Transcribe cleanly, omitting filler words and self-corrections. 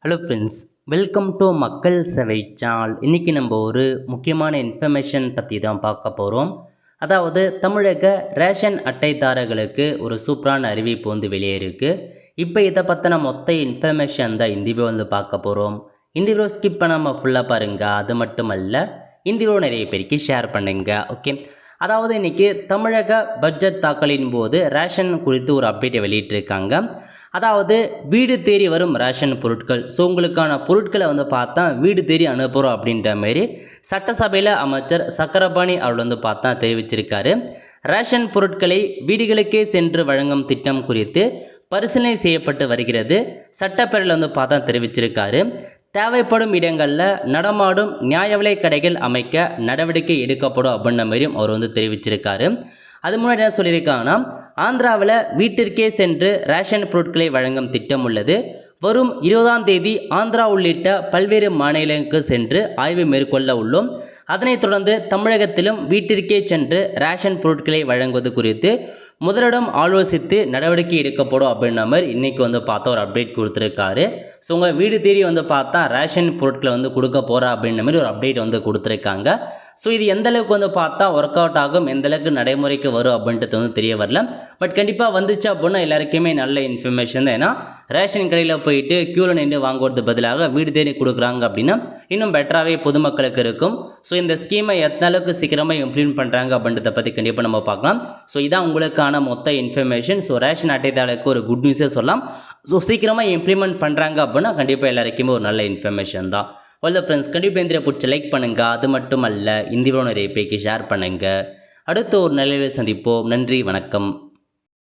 Hello friends, welcome to மக்கள் சேவை channel. இன்றைக்கி நம்ம ஒரு முக்கியமான இன்ஃபர்மேஷன் பற்றி தான் பார்க்க போகிறோம். அதாவது தமிழக ரேஷன் அட்டைதாரர்களுக்கு ஒரு சூப்பரான அறிவிப்பு வெளியே இருக்குது. இப்போ இதை பற்றின மொத்த இன்ஃபர்மேஷன் தான் இந்த வீடியோ பார்க்க போகிறோம். இந்த வீடியோ ஸ்கிப் பண்ணாமல் ஃபுல்லாக பாருங்கள். அது மட்டும் அல்ல, இந்த வீடியோ நிறைய பேருக்கு ஷேர் பண்ணுங்க. ஓகே, அதாவது இன்றைக்கி தமிழக பட்ஜெட் தாக்கலின் போது ரேஷன் குறித்து ஒரு அப்டேட்டை வெளியிட்டிருக்காங்க. அதாவது வீடு தேடி வரும் ரேஷன் பொருட்கள், ஸோ உங்களுக்கான பொருட்களை பார்த்தா வீடு தேடி அனுப்புகிறோம் அப்படின்ற மாதிரி சட்டசபையில் அமைச்சர் சக்கரபாணி அவர் பார்த்தா தெரிவிச்சிருக்காரு. ரேஷன் பொருட்களை வீடுகளுக்கே சென்று வழங்கும் திட்டம் குறித்து பரிசீலனை செய்யப்பட்டு வருகிறது. சட்டப்பேரவையில் பார்த்தா தெரிவிச்சிருக்காரு. தேவைப்படும் இடங்களில் நடமாடும் நியாய விலை கடைகள் அமைக்க நடவடிக்கை எடுக்கப்படும் அப்படின்ற மாதிரியும் அவர் தெரிவிச்சிருக்காரு. அது முன்னாடி என்ன சொல்லியிருக்காங்கன்னா, ஆந்திராவில் வீட்டிற்கே சென்று ரேஷன் பொருட்களை வழங்கும் திட்டம் உள்ளது. வரும் 20ஆம் தேதி ஆந்திரா உள்ளிட்ட பல்வேறு மாநிலங்களுக்கு சென்று ஆய்வு மேற்கொள்ள உள்ளோம். அதனைத் தொடர்ந்து தமிழகத்திலும் வீட்டிற்கே சென்று ரேஷன் பொருட்களை வழங்குவது குறித்து முதலிடம் ஆலோசித்து நடவடிக்கை எடுக்கப்படும் அப்படின்ற மாதிரி இன்றைக்கி பார்த்தா ஒரு அப்டேட் கொடுத்துருக்காரு. ஸோ உங்கள் வீடு தேடி பார்த்தா ரேஷன் பொருட்களை கொடுக்க போகிறா அப்படின்ற மாதிரி ஒரு அப்டேட் கொடுத்துருக்காங்க. ஸோ இது எந்தளவுக்கு பார்த்தா ஒர்க் அவுட் ஆகும், எந்தளவுக்கு நடைமுறைக்கு வரும் அப்படின்றது தெரிய வரல. பட் கண்டிப்பாக வந்துச்சு அப்படின்னா எல்லாருக்குமே நல்ல இன்ஃபர்மேஷன் தான். ஏன்னா ரேஷன் கடையில் போயிட்டு க்யூவில் நின்று வாங்குறது பதிலாக வீடு தேடி கொடுக்குறாங்க அப்படின்னா இன்னும் பெட்டராகவே பொதுமக்களுக்கு இருக்கும். ஸோ இந்த ஸ்கீமை எத்தனை அளவுக்கு சீக்கிரமாக இம்ப்ளிமெண்ட் பண்ணுறாங்க அப்படின்றத பற்றி கண்டிப்பாக நம்ம பார்க்கலாம். ஸோ இதான் உங்களுக்கான மொத்த இன்ஃபர்மேஷன். ஸோ ரேஷன் அட்டைதாரர்களுக்கு ஒரு குட் நியூஸே சொல்லலாம். ஸோ சீக்கிரமாக இம்ப்ளிமெண்ட் பண்ணுறாங்க அப்படின்னா கண்டிப்பாக எல்லாருக்குமே ஒரு நல்ல இன்ஃபர்மேஷன் தான். ஆல் ஃப்ரெண்ட்ஸ், கண்டிப்பாக இந்த பிடிச்ச லைக் பண்ணுங்கள். அது மட்டும் அல்ல, இந்த வீடியோ நிறைய பேருக்கு ஷேர் பண்ணுங்கள். அடுத்த ஒரு நிலையில் சந்திப்போம். நன்றி, வணக்கம்.